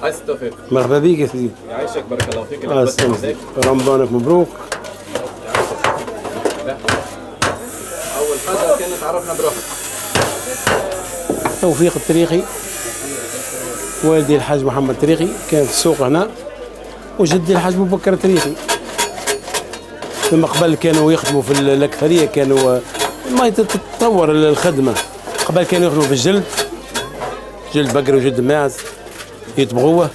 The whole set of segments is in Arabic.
عايز التوفيق. مرحبا بك يا سيدي. يعيشك بارك الله فيك. رمضانك مبروك. اول حاجه كانت عرفنا بروحك. توفيق الطريقي، والدي الحاج محمد الطريقي كان في السوق هنا، وجدي الحاج ابو بكر الطريقي. لما قبل كانوا يخدموا في الاكثريه، كانوا ما تتطور الخدمه. قبل كانوا يخدموا في الجلد، جلد بقري وجلد ماعز يطبخوه،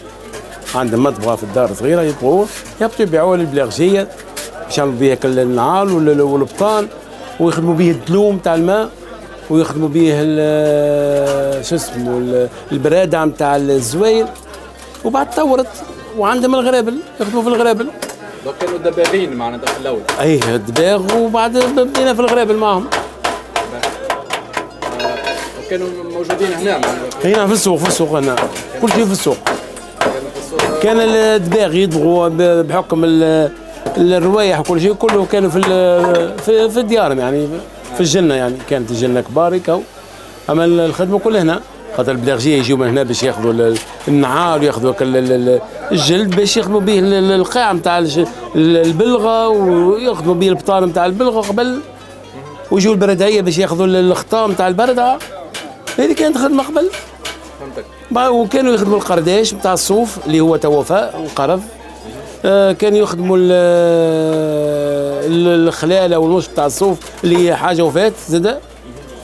عندهم مطبخه في الدار صغيره يطبخوه، يهبطوا يبيعوه للبلاغشيه باش يعملوا بيه النعال والبطان، ويخدموا به الدلوم تاع الماء، ويخدموا به شو اسمه البراده نتاع الزوايل. وبعد تطورت وعندهم الغرابل يخدموا في الغرابل. دوك كانوا دباغين معناتها في الاول. اي الدباغ، وبعد بدينا في الغرابل معهم. كانوا موجودين هنا هنا في السوق هنا، كل شيء في السوق. كان الدباغ يدبغوا بحكم الروايح وكل شيء كله كانوا في ديارهم، يعني في الجنه، يعني كانت الجنه كبار هكا. اما الخدمه كلها هنا، خاطر البلاغجيه يجيو من هنا باش ياخذوا النعال وياخذوا الجلد باش يخدموا به القاع نتاع البلغه، ويخدموا به البطان نتاع البلغه قبل، ويجوا البردعيه باش ياخذوا الخطام نتاع البردعه. هذه كانت خدمه قبل. فهمتك. وكانوا يخدموا القرداش نتاع الصوف اللي هو توفى وقرض. كانوا يخدموا الخلاله والمش نتاع الصوف اللي هي حاجه وفات زاده.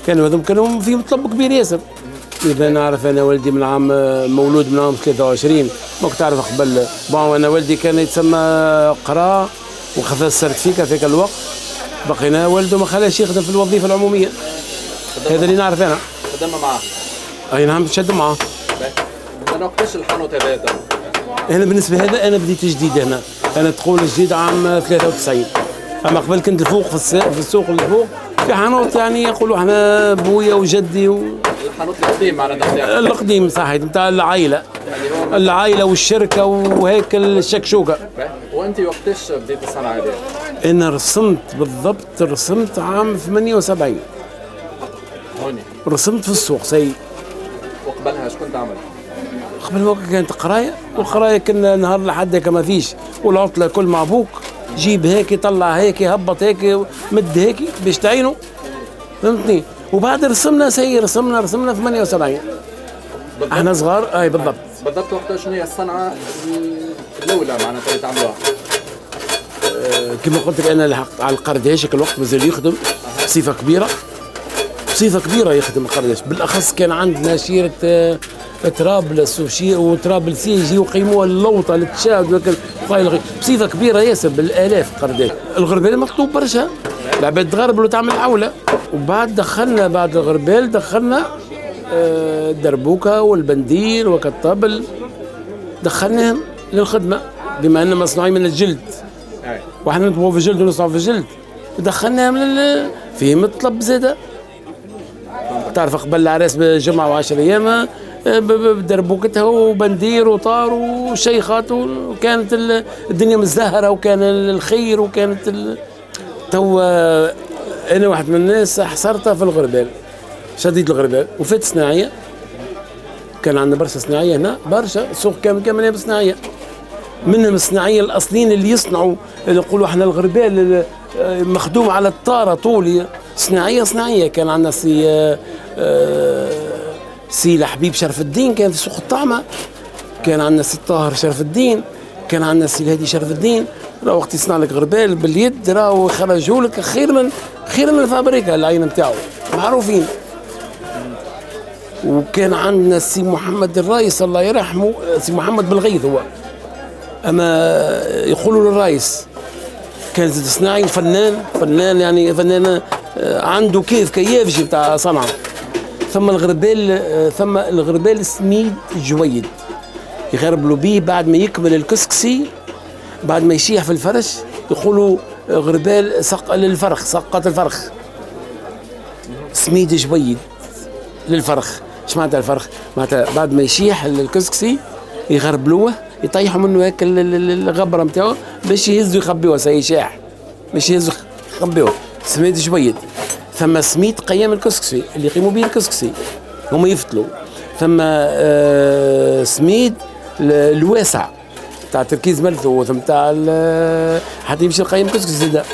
كانوا هذوم كانوا في مطلب كبير ياسر. اذا نعرف انا والدي من عام مولود من عام 23، ما كنت اعرف قبل. انا والدي كان يتسمى قرا وخذ السيرتيفيكا في ذاك الوقت، بقينا والده ما خلاش يخدم في الوظيفه العموميه. هذا اللي نعرف انا. خدمنا معاه. اي نعم تشد معاه. انا وقتاش الحانوت هذا؟ انا بالنسبه هذا انا بديت جديد هنا، انا تقول جديد عام 93. اما قبل كنت الفوق في السوق اللي فوق في حانوت، يعني يقولوا احنا بويا وجدي الحانوت القديم معناتها القديم صحيح نتاع العائله والشركه وهيك الشكشوكه. وانت وقتاش بديت الصنعه هذه؟ انا رسمت عام 78. هوني رسمت في السوق سي. وقبلها شكون تعمل؟ قبل وقت كانت قرايه، والقرايه كنا نهار لحد هيك ما فيش، والعطله كل مع ابوك جيب هيك طلع هيك هبط هيك مد هيك باش تعينه، فهمتني؟ وبعد رسمنا 78 احنا صغار. اي بالضبط وقتها شنو هي الصنعه الاولى معناتها اللي تعملوها؟ كما قلت لك انا لحقت على القرداش الوقت مازال يخدم بصفه كبيره يخدم القرداش. بالاخص كان عندنا شيره طرابلس وطرابلس يجي وقيموها اللوطه للتشاد بصفه كبيره ياسر بالالاف القرداش. الغربال مطلوب برشا، العباد تغربلوا تعمل عوله. وبعد دخلنا بعد الغربال دخلنا الدربوكه والبندير وكالطبل، دخلناهم للخدمه بما ان مصنوعين من الجلد، واحنا نطبخوا في الجلد ونصنعوا في الجلد، دخلناهم في مطلب زاده. تعرف قبل العراس بجمعه و10 ايام بدربوكتها وبندير وطار وشيخات، وكانت الدنيا مزدهره وكان الخير وكانت تو انا واحد من الناس حصرتها في الغربال، شديد الغربال وفات صناعيه. كان عندنا برشا صناعيه هنا، برشا السوق كامل صناعيه، منهم الصناعيه الاصليين اللي يصنعوا اللي يقولوا احنا الغربال مخدوم على الطاره طولي. صناعيه كان عندنا سي لحبيب شرف الدين كان في سوق الطعمه، كان عندنا سي طاهر شرف الدين، كان عندنا سي الهادي شرف الدين. راه وقت يصنع لك غربال باليد راه يخرجوا لك خير من الفابريكا العين نتاعو معروفين. وكان عندنا السي محمد الرايس الله يرحمه، سي محمد بالغيث هو، اما يقولوا له الرايس. كان صناعي فنان يعني فنان عنده كياف بتاع صنعه. ثم الغربال سميد جويد يغربلوا به بعد ما يكمل الكسكسي، بعد ما يشيح في الفرش يقولوا غربال سقط الفرخ سميد جويد للفرخ. ايش معناتها الفرخ؟ معناتها بعد ما يشيح الكسكسي يغربلوه يطيحوا منه هيك الغبره نتاعو باش يهزوا يخبيوه سيشاح، باش يهزوا يخبيوه سميد جويد. ثم سميد قيام الكسكسي اللي يقيموا به الكسكسي هما يفتلوا. ثم سميد الواسع تاع تركيز ملثوث نتاع حتى يمشي القيم كسكس زاده.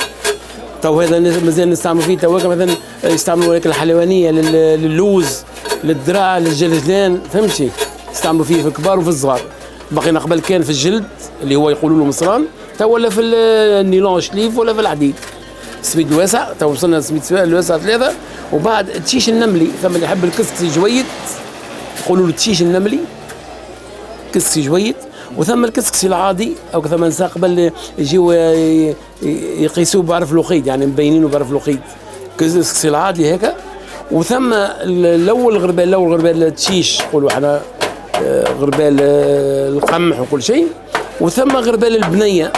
تو هذا مازال نستعملوا فيه تو مثلا يستعملوا هيك الحلوانيه للوز للذراع للجلجلان فهمتي، يستعملوا فيه في الكبار وفي الصغار. بقينا قبل كان في الجلد اللي هو يقولوا له مصران، تو ولا في النيلون شليف ولا في الحديد. السميد الواسع تو وصلنا للسميد الواسع 3. وبعد التشيش النملي، ثم اللي يحب الكسكسي جويد يقولوا له التشيش النملي كسكسي جويد. وثم الكسكسي العادي او ثم نساء قبل يجيو يقيسوه بعرف لوخيد، يعني مبينينه بعرف لوخيد الكسكسي العادي هيك. وثم الاول غربال التشيش يقولوا احنا غربال القمح وكل شيء. وثم غربال البنيه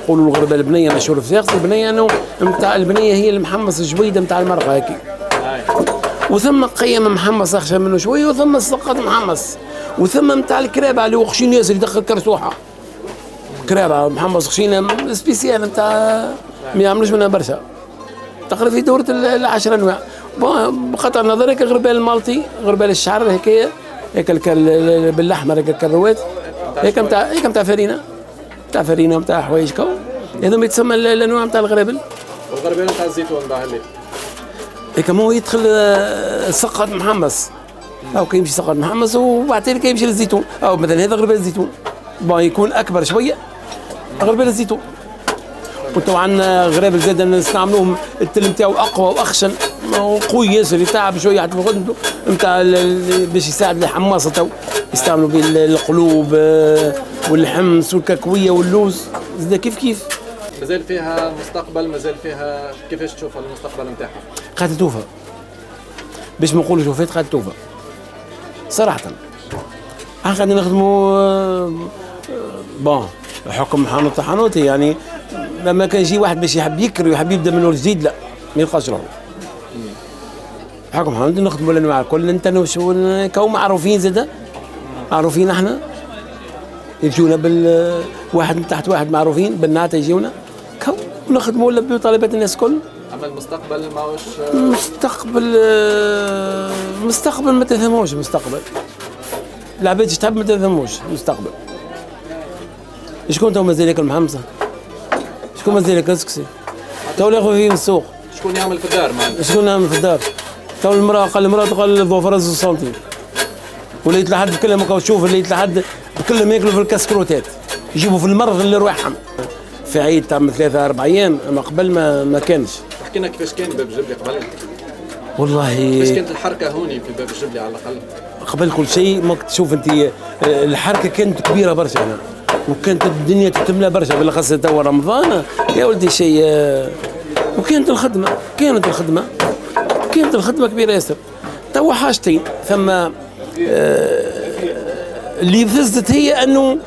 يقولوا الغربال البنيه مشهور في سياقة البنيه، انه نتاع البنيه هي المحمص الجويده نتاع المرقه هيك. وثم قيم محمص اخشى منه شويه، وثم السقط محمص. وثم نتاع الكرابه اللي هو خشين ياسر يدخل كرسوحه كرابه محمص خشينه سبيسيال نتاع ما يعملوش منها برشا. تقريبا في دوره ال10 انواع. بقطع النظر هيك غربال المالطي غربال الشعر هيك بالاحمر هيك الكروات هيك نتاع فرينه نتاع حوايج كو. هذا يتسمى الانواع نتاع الغرابل. والغربال نتاع الزيتون بقى اللي هيك مو يدخل سقط محمص او كي يمشي سقط محمص وبعد ذلك يمشي للزيتون. او مثلا هذا غربال الزيتون يكون اكبر شويه غربال الزيتون. وطبعا غرابل زاد نستعملوهم التل نتاعو اقوى واخشن وقوي ياسر يتعب شويه حتى في خدمته نتاع باش يساعد الحماصه. تو يستعملوا به القلوب والحمص والكاكويه واللوز زاد كيف مازال فيها مستقبل، مازال فيها. كيفاش تشوف المستقبل نتاعها؟ قاعده توفى باش ما نقولوا شوفات قاعده توفى صراحه. احنا قاعدين نخدموا بون حكم حانوتي يعني لما كان يجي واحد باش يحب يكري ويحب يبدا من جديد لا ما يلقاش روحه. حكم حانوتي نخدموا الانواع الكل انت كو معروفين زاده معروفين احنا يجونا واحد من تحت واحد معروفين بالنعت يجونا كو نخدموا ولا بطلبات الناس كل. اما المستقبل ماهوش مستقبل ما تفهموش. مستقبل العباد تحب ما تفهموش مستقبل. شكون تو مازال ياكل محمصه؟ شكون مازال ياكل كسكسي؟ تو ياخذ فيه من السوق. شكون يعمل في الدار معنا؟ شكون يعمل في الدار؟ تو المراه قال ضوافر رز سنتيم ولا يتلحد بكلهم شوف اللي يتلحد بكلهم ياكلوا في الكسكروتات يجيبوا في المرض اللي رواحهم. في عيد تاع 3-4 ايام اما قبل ما كانش. احكي لنا كيفاش كان باب الجبلي قبل؟ والله كيفاش كانت الحركه هوني في باب الجبلي على الاقل؟ قبل كل شيء ما تشوف انت الحركه كانت كبيره برشا هنا وكانت الدنيا تتملى برشا بالاخص تو رمضان يا ولدي شيء. وكانت الخدمه كبيره ياسر. تو حاجتين ثم اللي فزت هي انه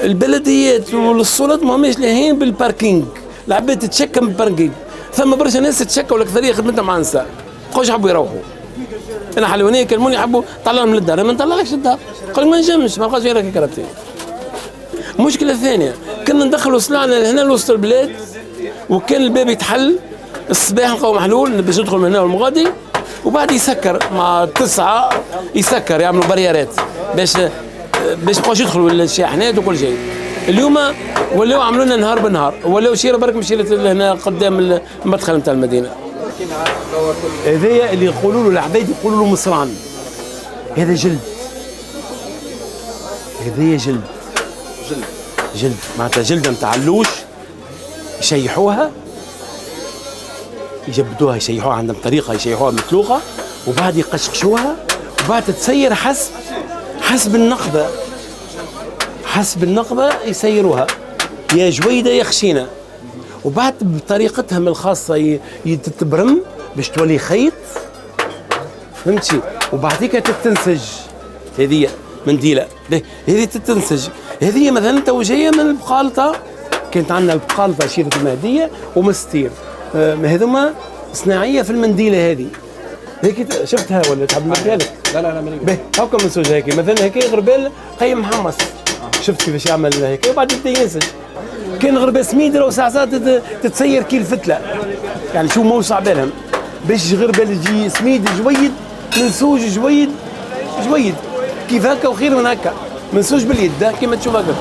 البلديات والسلطات ما هماش لاهين بالباركينج. العباد تتشكى من الباركينج. ثم برشا ناس تتشكى والاكثريه خدمتها مع النساء خوش يحبوا يروحوا. انا حلوانيه كلموني يحبوا طلعهم للدار ما نطلعلكش للدار. قال ما نجمش ما بقاش غير هكا كرهبتين. المشكله الثانيه كنا ندخلوا سلعنا لهنا لوسط البلاد وكان الباب يتحل الصباح نلقاو محلول باش ندخل من هنا والمغادي وبعد يسكر مع 9 يسكر يعملوا بريارات باش بقاش يدخلوا الشاحنات وكل شيء. اليوم ولاو عملوا لنا نهار بنهار ولاو شيره برك مشيره هنا قدام المدخل نتاع المدينه. هذايا اللي يقولوا له العباد يقولوا له مصران. هذا جلد. هذايا جلد معناتها جلده نتاع اللوش يشيحوها يجبدوها يشيحوها عندهم طريقه يشيحوها مطلوقه وبعد يقشقشوها وبعد تتسير حسب النقبه يسيروها يا جويده يا خشينه وبعد بطريقتهم الخاصه تتبرم باش تولي خيط فهمتي وبعديك تتنسج. هذه منديله هذه تتنسج. هذه مثلا تو جايه من البقالطه كانت عندنا البقالطه شيره المهديه ومستير هذوما صناعيه في المنديله هذه هيك شفتها ولا تحب نوريها لك؟ لا ماني هاكا منسوج هيك مثلا هيك غربال قيم محمص شفت كيفاش يعمل هيك وبعد يبدا ينسج. كان غربال سميد لو ساعات تتسير كي الفتله يعني شو موسع بالهم باش غربال يجي سميد جويد منسوج جويد كيف هكا وخير من هكا، ما نسوش باليد كيما تشوف هكا.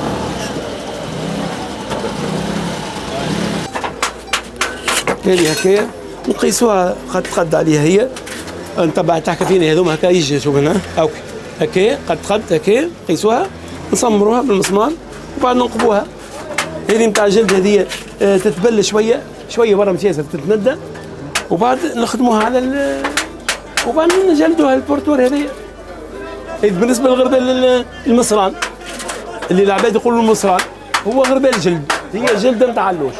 هذه هكايا نقيسوها قد عليها هي، نتبع تحكي فينا هذوما هكا يجي شوف هنا اوكي هكايا قد هكايا نقيسوها نصمروها بالمسمار وبعد ننقبوها. هذه نتاع الجلد هذه تتبل شويه برا مسياسه تتندى وبعد نخدموها على وبعد نجلدوها البورتور هذه. بالنسبه للغربال المصران اللي العباد يقولوا المصران هو غربال جلد، هي جلد نتاع اللوش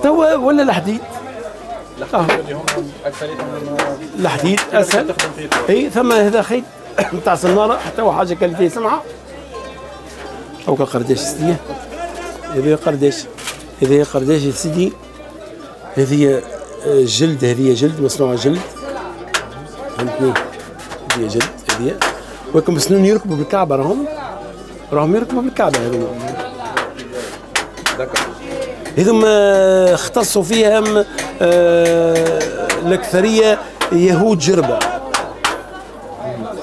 توا ولا الحديد. اللي هم اكثريتهم الحديد اسهل. اي ثم هذا خيط نتاع صناره حتى هو حاجه كان فيه سمعه او كقرداش سيدي. هذا قرداش، هذا قرداش سيدي. هذه جلد، هذه جلد مصنوعه جلد فهمتني. هذه جلد هذه ولكن مسنون يركبوا بالكعبه راهم يركبوا بالكعبه هذوما. هذوما اختصوا فيهم الأكثرية يهود جربة،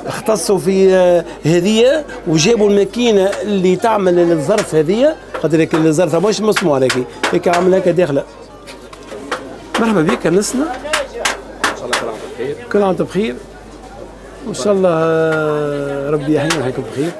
اختصوا في هذية وجابوا الماكينة اللي تعمل الظرف هذية، خاطر الظرف مش مصنوع هيك عامل هكا داخلة. مرحبا بك نسنا، ان شاء الله كل عام وانتم بخير، وان شاء الله ربي يحيينا ويحييكم بخير.